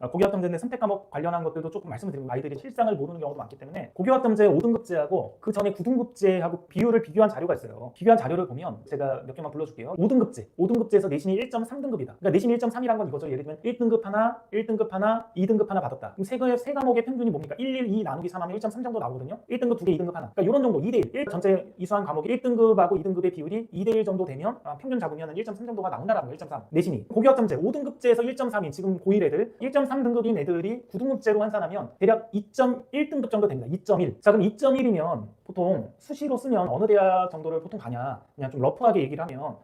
고교학점제인데 선택 과목 관련한 것들도 조금 말씀을 드리면 아이들이 실상을 모르는 경우도 많기 때문에 고교학점제 5등급제하고 그 전에 9등급제하고 비율을 비교한 자료가 있어요. 비교한 자료를 보면 제가 몇 개만 불러줄게요. 5등급제에서 내신이 1.3등급이다. 그러니까 내신이 1.3이란 건 이거죠. 예를 들면 1등급 하나, 1등급 하나, 2등급 하나 받았다. 그럼 세 과목의 평균이 뭡니까? 1, 1, 2 나누기 3 하면 1.3 정도 나오거든요. 1등급 2개, 2등급 하나. 그러니까 이런 정도 2대1. 전체 이수한 과목이 1등급하고 2등급의 비율이 2대1 정도 되면 평균 잡으면 1.3 정도가 나온다라는 거예요. 1.3. 내신이. 고교학점제 5등급제에서 1.3인 지금 고1 애들 1.3등급인 애들이 9등급제로 환산하면 대략 2.1등급 정도 됩니다. 2.1. 자, 그럼 2.1이면 보통 수시로 쓰면 어느 대학 정도를 보통 가냐? 그냥 좀 러프하게 얘기를 하면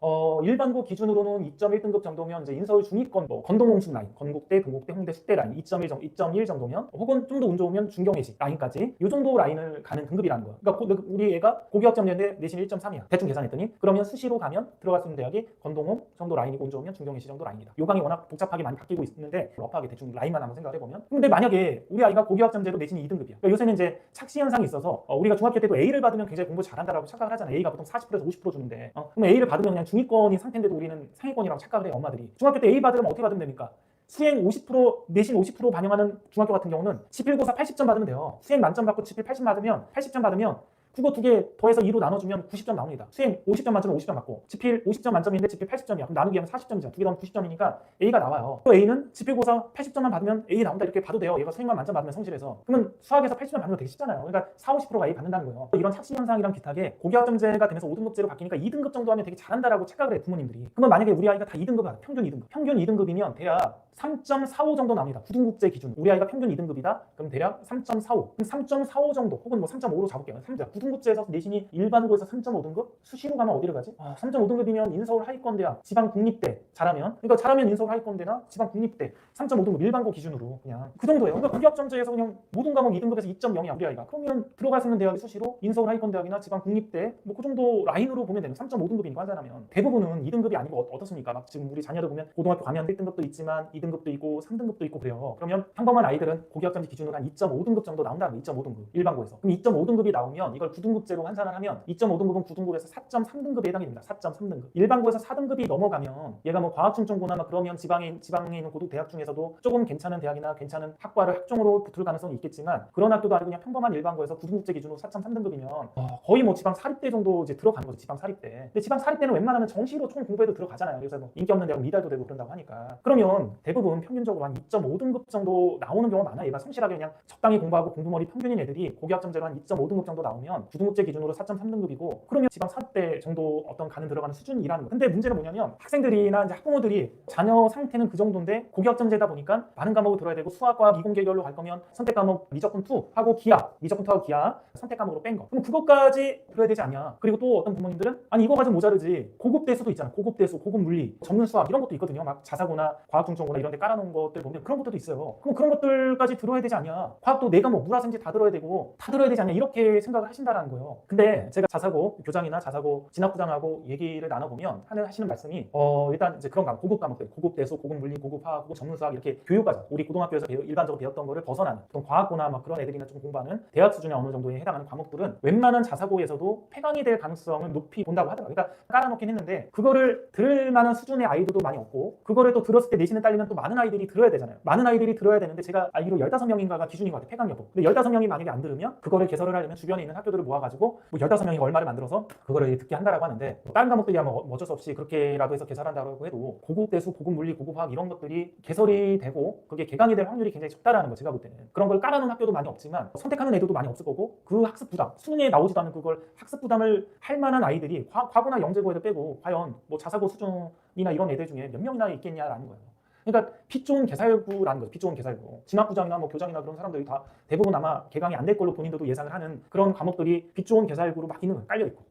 일반고 기준으로는 2.1등급 정도면 이제 인서울 중위권 건동홍순 라인, 건국대, 동국대, 홍대, 숙대 라인 2.1 정도면 혹은 좀 더 운 좋으면 중경외시 라인까지 이 정도 라인을 가는 등급이라는 거야. 그러니까 우리 애가 고교학점제인데 내신 1.3이야. 대충 계산했더니 그러면 수시로 가면 들어갈 수 있는 대학이 건동홍 정도 라인이고 운 좋으면 중경외시 정도 라인이다. 요강이 워낙 복잡하게 많이 바뀌고 있는데 러프하게 대충 라인만 한번 생각을 해보면 근데 만약에 우리 아이가 고교학점제로 내신이 2등급이야. 그러니까 요새는 이제 착시 현상이 있어서 우리가 중학교 때도 A를 받으면 굉장히 공부 잘한다라고 착각을 하잖아. A가 보통 40%에서 50% 주는데 그럼 A를 받으면 그냥 중위권인 상태인데도 우리는 상위권이라고 착각을 해. 엄마들이. 중학교 때 A 받으면 어떻게 받으면 됩니까? 수행 50%, 내신 50% 반영하는 중학교 같은 경우는 지필고사 80점 받으면 돼요. 수행 만점 받고 지필 80점 받으면 국어 2개 더해서 2로 나눠주면 90점 나옵니다. 수행 50점 만점에 50점 받고 지필 50점 만점인데 지필 80점이야. 그럼 나누기 하면 40점이죠. 2개 더하면 90점이니까 A가 나와요. 또 A는 지필고사 80점만 받으면 A 나온다 이렇게 봐도 돼요. 얘가 수행만 만점 받으면 성실해서. 그러면 수학에서 80점 받는 거 되게 쉽잖아요. 그러니까 40~50%가 A 받는다는 거예요. 이런 착시 현상이랑 비슷하게 고교학점제가 되면서 5등급제로 바뀌니까 2등급 정도 하면 되게 잘한다라고 착각을 해 부모님들이. 그러면 만약에 우리 아이가 다 2등급 하다. 평균 2등급. 평균 2등급이면 대략 3.45 정도 나옵니다. 9등급제 기준. 우리 아이가 평균 2등급이다. 그럼 대략 3.45. 그럼 3.45 정도 혹은 뭐 3.5로 잡을게요. 9등급제에서 내신이 일반고에서 3.5등급? 수시로 가면 어디를 가지? 3.5등급이면 인서울 하위권 대학, 지방 국립대 잘하면 그러니까 잘하면 인서울 하위권 대나 지방 국립대 3.5등급 일반고 기준으로 그냥 그 정도예요. 그러니까 고교학점제에서 그냥 모든 과목 2등급에서 2.0이야 우리 아이가. 그러면 들어갈 수 있는 대학이 수시로 인서울 하위권 대학이나 지방 국립대 뭐 그 정도 라인으로 보면 되는 3.5등급이니까 환산하면 대부분은 2등급이 아니고 어떻습니까? 막 지금 우리 자녀들 보면 고등학교 가면 1등급도 있지만 2등급도 있고 3등급도 있고 그래요. 그러면 평범한 아이들은 고교학점제 기준으로 한 2.5등급 정도 나온다는 거예요. 2.5등급 일반고에서. 그럼 2.5등급이 나오면 이걸 9등급제로 환산을 하면 2.5등급은 9등급에서 4.3등급에 해당이 됩니다. 4.3등급. 일반고에서 4등급이 넘어가면 얘가 뭐 과학충청고나 막 그러면 지방에 있는 고등 대학 중에서도 조금 괜찮은 대학이나 괜찮은 학과를 학종으로 붙을 가능성이 있겠지만 그런 학교도 아니고 그냥 평범한 일반고에서 9등급제 기준으로 4.3등급이면 거의 뭐 지방 사립대 정도 이제 들어가는 거죠. 지방 사립대. 근데 지방 사립대는 웬만하면 정시로 총 공부해도 들어가잖아요. 그래서 뭐 인기 없는 대학 미달도 되고 그런다고 하니까. 그러면 대부분 평균적으로 한 2.5등급 정도 나오는 경우가 많아요. 얘가 성실하게 그냥 적당히 공부하고 공부머리 평균인 애들이 고교학점제로 한 2.5등급 정도 나오면 9등급제 기준으로 4.3등급이고 그러면 지방 사립대 정도 어떤 가는 들어가는 수준이라는 거예요. 근데 문제는 뭐냐면 학생들이나 이제 학부모들이 자녀 상태는 그 정도인데 고교학점제다 보니까 많은 과목을 들어야 되고 수학, 과학, 이공계열로 갈 거면 선택 과목 미적분 2 하고 기하, 미적분 2하고 기하 선택 과목으로 뺀 거. 그럼 그것까지 들어야 되지 않냐? 그리고 또 어떤 부모님들은 아니 이거 가지고 모자르지. 고급 대수도 있잖아. 고급 대수, 고급 물리, 전문 수학 이런 것도 있거든요. 막 자사고나 과학중점고나 이런 데 깔아놓은 것들 보면 그런 것들도 있어요. 그럼 그런 것들까지 들어야 되지 않냐? 과학도 내가 뭐 물화생지 다 들어야 되고 다 들어야 되지 않냐? 이렇게 생각을 하신다라는 거예요. 근데 제가 자사고 교장이나 자사고 진학부장하고 얘기를 나눠보면 하시는 말씀이 일단 이제 그런 과목, 고급 과목들, 고급 대수, 고급 물리, 고급 화학, 고급 전문 수학 이렇게 교육과정, 우리 고등학교에서 일반적으로 배웠던 거를 벗어나는 보통 과학고나 막 그런 애들이나 좀 공부하는 대학 수준에 어느 정도에 해당하는 과목들은 웬만한 자사고에서도 폐강이 될 가능성을 높이 본다고 하더라고요. 그러니까 깔아놓긴 했는데 그거를 들을 만한 수준의 아이들도 많이 없고 그거를 또 들었을 때 내신을 딸리면 또 많은 아이들이 들어야 되잖아요. 많은 아이들이 들어야 되는데 제가 알기로 15명인가가 기준인 것 같아요. 폐강 여부. 근데 15명이 만약에 안 들으면 그거를 개설을 하려면 주변에 있는 학교들을 모아가지고 뭐 15명이 얼마를 만들어서 그거를 듣게 한다라고 하는데 다른 과목들이야 뭐 어쩔 수 없이 그렇게라도 해서 개설한다고 해도 고급 대수, 고급 물리, 고급 화학 이런 것들이 개설이 되고 그게 개강이 될 확률이 굉장히 적다라는 거 제가 볼 때는. 그런 걸 깔아놓은 학교도 많이 없지만 선택하는 애들도 많이 없을 거고 그 학습 부담, 수능에 나오지도 않은 그걸 학습 부담을 할 만한 아이들이 과거나 영재고에도 빼고 과연 뭐 자사고 수준이나 이런 애들 중에 몇 명이나 있겠냐라는 거예요. 그러니까 핏 좋은 개살구라는 거죠. 핏 좋은 개살구. 진학부장이나 뭐 교장이나 그런 사람들이 다 대부분 아마 개강이 안 될 걸로 본인들도 예상을 하는 그런 과목들이 핏 좋은 개살구로 막 있는 거예요. 깔려 있고.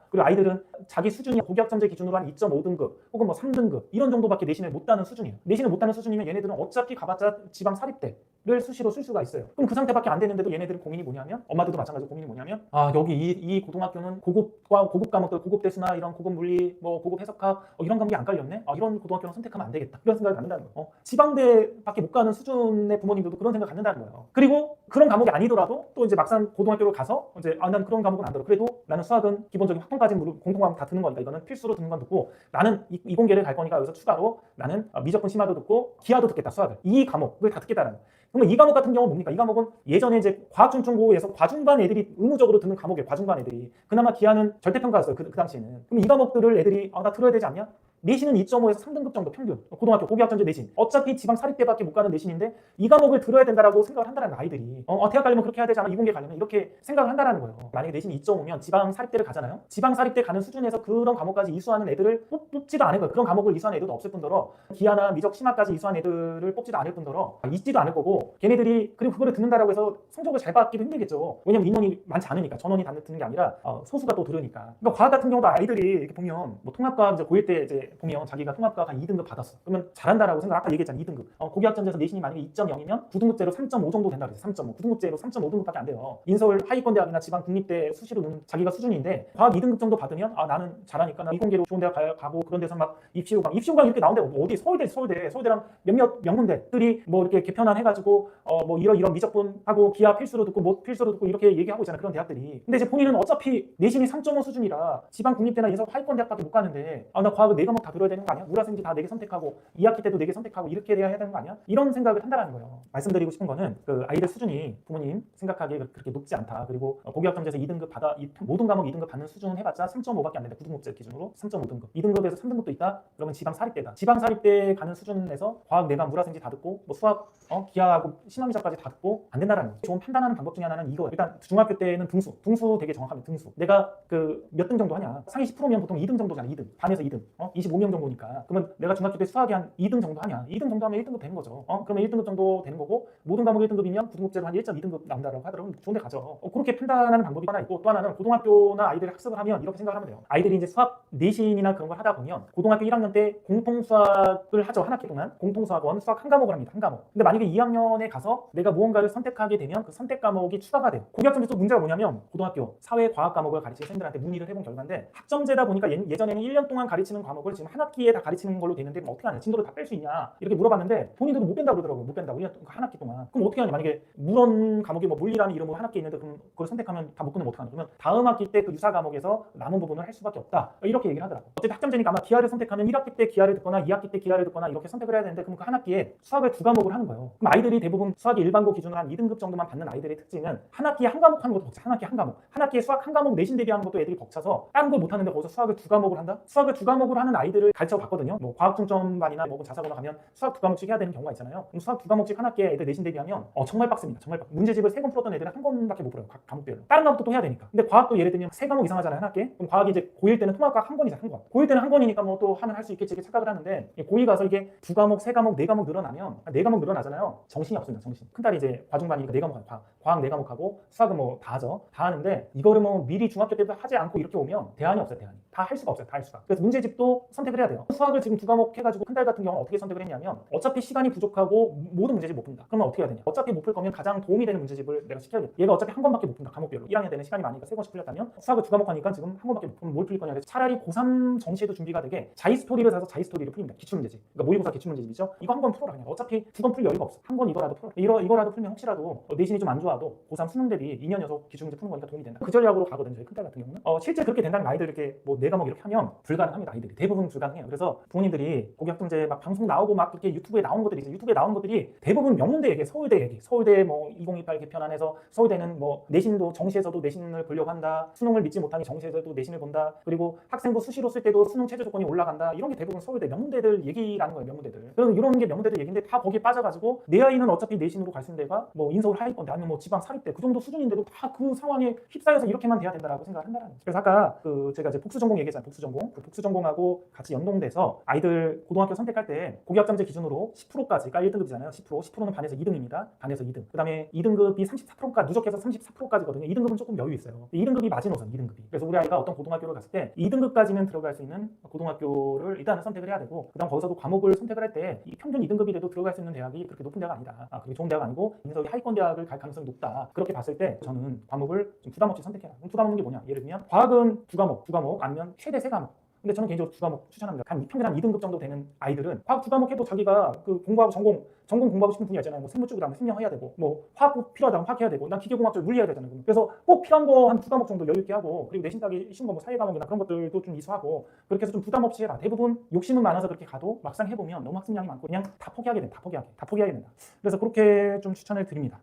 그리고 아이들은 자기 수준이 고교학점제 기준으로 한 2.5등급 혹은 뭐 3등급 이런 정도밖에 내신을 못 따는 수준이에요. 내신을 못 따는 수준이면 얘네들은 어차피 가봤자 지방 사립대 과목을 수시로 쓸 수가 있어요. 그럼 그 상태밖에 안 되는데도 얘네들 고민이 뭐냐면, 엄마들도 마찬가지로 고민이 뭐냐면, 아 여기 이 고등학교는 고급 과목들, 고급 대수나 이런 고급 물리, 뭐 고급 해석학 이런 과목이 안 깔렸네. 아 이런 고등학교는 선택하면 안 되겠다. 이런 생각을 갖는다는 거예요. 지방대밖에 못 가는 수준의 부모님들도 그런 생각 갖는다는 거예요. 그리고 그런 과목이 아니더라도 또 이제 막상 고등학교를 가서 이제 난 그런 과목은 안 들어. 그래도 나는 수학은 기본적인 학통까지 공통과목 다 듣는 거니까 이거는 필수로 듣는 건 듣고, 나는 이공계를 갈 거니까 여기서 추가로 나는 미적분 심화도 듣고 기하도 듣겠다. 수학을 이 과목을 다 듣겠다는 거예요. 그러면 이 과목 같은 경우는 뭡니까? 이 과목은 예전에 이제 과학중증고에서 과중반 애들이 의무적으로 듣는 과목이에요. 과중반 애들이. 그나마 기하는 절대평가였어요. 그 당시에는. 그럼 이 과목들을 애들이 나 들어야 되지 않냐? 내신은 2.5에서 3등급 정도 평균. 고등학교 고교학전제 내신. 어차피 지방 사립대밖에 못 가는 내신인데 이 과목을 들어야 된다라고 생각을 한다는 거예요. 아이들이. 대학 가려면 그렇게 해야 되잖아. 이공계 가려면 이렇게 생각을 한다는 거예요. 만약에 내신이 2.5면 지방 사립대를 가잖아요. 지방 사립대 가는 수준에서 그런 과목까지 이수하는 애들을 뽑지도 않을 거예요. 그런 과목을 이수하는 애들도 없을 뿐더러 기하나 미적 심화까지 이수한 애들을 뽑지도 않을 뿐더러 있지도 않을 거고, 걔네들이 그리고 그거를 듣는다라고 해서 성적을 잘 받기도 힘들겠죠. 왜냐면 인원이 많지 않으니까. 전원이 다 듣는 게 아니라 소수가 또 들으니까. 그러니까 과학 같은 경우도 아이들이 이렇게 보면 뭐 통합과학 이제 고1 때 이제 보면 자기가 통합과학 한 2등급 받았어. 그러면 잘한다라고 생각, 아까 얘기했잖아. 2등급. 고교학전제에서 내신이 만약에 2.0이면 9등급제로 3.5 정도 된다 그랬어. 3.5. 9등급제로 3.5등급밖에 안 돼요. 인서울 하위권 대학이나 지방 국립대 수시로 넣는 자기가 수준인데 과학 2등급 정도 받으면 나는 잘하니까 나 이공계로 좋은 대학 가고, 그런 데서 막 입시호강 이렇게 나온대. 어디 서울대랑 몇몇 명문대들이 뭐 이렇게 개편안 해가지고 뭐 이런 미적분하고 기하 필수로 듣고 뭐 필수로 듣고 이렇게 얘기하고 있잖아. 그런 대학들이. 근데 이제 본인은 어차피 내신이 3.5 수준이라 지방 국립대나 인서울 하위권 대학밖에 못 가는데 나 과학을 4과목 다 들어야 되는 거 아니야? 물화생지 다 4개 선택하고 2학기 때도 4개 선택하고 이렇게 돼야 되는 거 아니야? 이런 생각을 한다는 거예요. 말씀드리고 싶은 거는 그 아이들 수준이 부모님 생각하기에 그렇게 높지 않다. 그리고 고교학점제에서 2등급 받아 모든 과목 2등급 받는 수준은 해봤자 3.5밖에 안 된다. 9등급제 기준으로 3.5등급. 2등급에서 3등급도 있다. 그러면 지방 사립대다. 지방 사립대 가는 수준에서 과학 내가 물화생지 다 듣고 뭐 수학 기하하고 심화미적까지 다 듣고 안 된다라는 거죠. 좋은 판단하는 방법 중에 하나는 이거. 일단 중학교 때는 등수 되게 정확합니다. 등수. 내가 그 몇 등 정도 하냐? 상위 10%면 보통 2등 정도잖아. 2등. 반에서 2등. 25명 정도니까. 그러면 내가 중학교 때 수학이 한 2등 정도 하냐? 2등 정도 하면 1등급 되는 거죠. 그러면 1등급 정도 되는 거고, 모든 과목 1등급이면 9등급제로 한 1.2등급 나온다라고 하더라도 좋은 데 가죠. 그렇게 판단하는 방법이 하나 있고, 또 하나는 고등학교나 아이들이 학습을 하면 이렇게 생각을 하면 돼요. 아이들이 이제 수학 내신이나 그런 걸 하다 보면 고등학교 1학년 때 공통 수학을 하죠. 한 학기 동안 공통 수학원 수학 한 과목을 합니다. 한 과목. 근데 만약에 2학년에 가서 내가 무언가를 선택하게 되면 그 선택 과목이 추가가 돼요. 고교학점제 문제가 뭐냐면 고등학교 사회 과학 과목을 가르치는 쌤들한테 문의를 해본 결과인데, 학점제다 보니까 예전에는 1년 동안 가르치는 과목을 지금 한 학기에 다 가르치는 걸로 되는데 뭐 어떻게 하냐? 진도를 다 뺄 수 있냐? 이렇게 물어봤는데 본인들도 못 뺀다고 그러더라고요. 못 뺀다고. 1년 한 학기 동안. 그럼 어떻게 하냐? 만약에 물원 과목이 뭐 물리라는 이름으로 한 학기에 있는데 그럼 그걸 선택하면 다 못 끊으면 어떡하냐? 그러면 다음 학기 때 그 유사 과목에서 남은 부분을 할 수밖에 없다. 이렇게 얘기를 하더라고요. 어쨌든 학점제니까 아마 기하를 선택하면 1학기 때 기하를 듣거나 2학기 때 기하를 듣거나 이렇게 선택을 해야 되는데, 그럼 그 한 학기에 수학을 2과목을 하는 거예요. 그럼 아이들이 대부분 수학이 일반고 기준으로 한 2등급 정도만 받는 아이들의 특징은 한 학기에 한 과목 하는 것도 벅차. 한 학기에 한 과목. 한 학기에 수학 한 과목 내신 대비하는 것도 애들이 벅차서 다른 걸 못하는데 거기서 수학을 2과목을 한다? 수학을 2과목을 하는 아이들을 가르쳐 봤거든요. 뭐 과학 중점반이나 뭐 자사고나 가면 수학 2과목씩 해야 되는 경우가 있잖아요. 그럼 수학 2과목씩 한 학기에 애들 내신 대비하면 정말 빡셉니다. 정말 문제집을 3권 풀었던 애들은 한 권밖에 못 풀어요. 각 과목별로. 다른 과목도 또 해야 되니까. 근데 과학도 예를 들면 3과목 이상 하잖아요. 한 학기에. 그럼 과학이 이제 고1 때는 통합과학 한 권이잖아. 한 권. 고1 때는 한 권이니까 뭐 또 하면 할 수 있겠지 이렇게 착각을 하는데, 고2 가서 이게 2과목, 3과목, 4과목 늘어나면 4과목 늘어나잖아요. 정신이 없습니다. 정신. 큰딸이 이제 과중반이니까 4과목 하고 과학 4과목하고 수학은 뭐 다 하죠. 다 하는데 이거를 뭐 미리 중학교 때도 하지 않고 이렇게 오면 대안이 없어요. 대안이. 다 할 수가 없어요. 다 할 수가. 그래서 문제집도 선택을 해야 돼요. 수학을 지금 2과목 해가지고 큰딸 같은 경우는 어떻게 선택을 했냐면, 어차피 시간이 부족하고 모든 문제집 못 푼다. 그러면 어떻게 해야 되냐? 어차피 못 풀 거면 가장 도움이 되는 문제집을 내가 시켜야겠다. 얘가 어차피 한 권밖에 못 푼다. 과목별로. 1학년 때는 시간이 많으니까 3권씩 풀렸다면 수학을 2과목 하니까 지금 한 권밖에 못 풀면 뭘 풀릴 거냐. 그래서 차라리 고3 정시에도 준비가 되게 자이스토리를 사서 자이스토리를 풀립니다. 기출문제집. 그러니까 모의고사 기출문제집이죠. 이거 한 권 풀어라. 그냥 어차피 2권 풀 여유가 없어. 한 권 이거라도 풀어. 이거라도 풀면 혹시라도 내신이 좀 안 좋아도 고3 수능 대비 2년 연속 기출문제 푸는 거니까 도움이 된다. 그 전략으로 가거든요. 저희 큰딸 같은 경우는. 실제 그렇게 된다는 아이들 이렇게 뭐 4과목 이렇게 하면 불가능합니다. 아이들이 대부분 불가능해요. 그래서 부모님들이 고교학점제 막 방송 나오고 막 이렇게 유튜브에 나온 것들이 있어요. 유튜브에 나온 것들이 대부분 명문대 얘기, 서울대 얘기. 서울대 뭐 2028 개편안에서 서울대는 뭐 내신도 정시에서도 내신을 보려고 한다. 수능을 믿지 못하니 정시에서도 내신을 본다. 그리고 학생부 수시로 쓸 때도 수능 최저 조건이 올라간다. 이런 게 대부분 서울대 명문대들 얘기라는 거예요. 명문대들. 그럼 이런 게 명문대들 얘기인데 다 거기에 빠져가지고 내 아이는 어차피 내신으로 갈 수 있는 데가 뭐 인서울 하위권대 아니면 뭐 지방 사립대 그 정도 수준인데도 다 그 상황에 휩싸여서 이렇게 이렇게만 돼야 된다라고 생각을 한다는 거죠. 그래서 아까 그 제가 이제 복수 전공 얘기했잖아요. 복수 전공. 그 복수 전공하고 같이 연동돼서 아이들 고등학교 선택할 때 고교학점제 기준으로 10%까지가 1등급이잖아요. 10%는 반에서 2등입니다. 반에서 2등. 그 다음에 2등급이 34%까지 누적해서 34%까지거든요. 2등급은 조금 여유 있어요. 2등급이 마지노선 2등급이. 그래서 우리 아이가 어떤 고등학교를 갔을 때 2등급까지는 들어갈 수 있는 고등학교를 일단은 선택을 해야 되고, 그다음 거기서도 과목을 선택을 할 때 이 평균 2등급이라도 들어갈 수 있는 대학이 그렇게 높은 대학은 아니다. 그게 좋은 대학은 아니고 인서울이 하위권 대학을 갈 가능성이 높다. 그렇게 봤을 때 저는 과목을 좀 부담 없이 선택해라. 그럼 부담 없는 게 뭐냐? 예를 들면 과학은 두 과목 아니면 최대 세 과목. 근데 저는 개인적으로 두 과목 추천합니다. 평균 한 2등급 정도 되는 아이들은 과학 두 과목 해도 자기가 그 공부하고 전공 공부하고 싶은 분야 있잖아요. 뭐 생물 쪽이다, 뭐 생명 해야 되고, 뭐 화학 꼭 필요하다면 화학 해야 되고, 난 기계공학 쪽 물리 해야 되잖아요. 그래서 꼭 필요한 거 한 두 과목 정도 여유 있게 하고, 그리고 내신 따기 쉬운 거뭐 사회 과목이나 그런 것들도 좀 이수하고, 그렇게 해서 좀 부담 없이 해라. 대부분 욕심은 많아서 그렇게 가도 막상 해보면 너무 학습량이 많고 그냥 다 포기하게 된다. 다 포기하게 된다. 그래서 그렇게 좀 추천을 드립니다.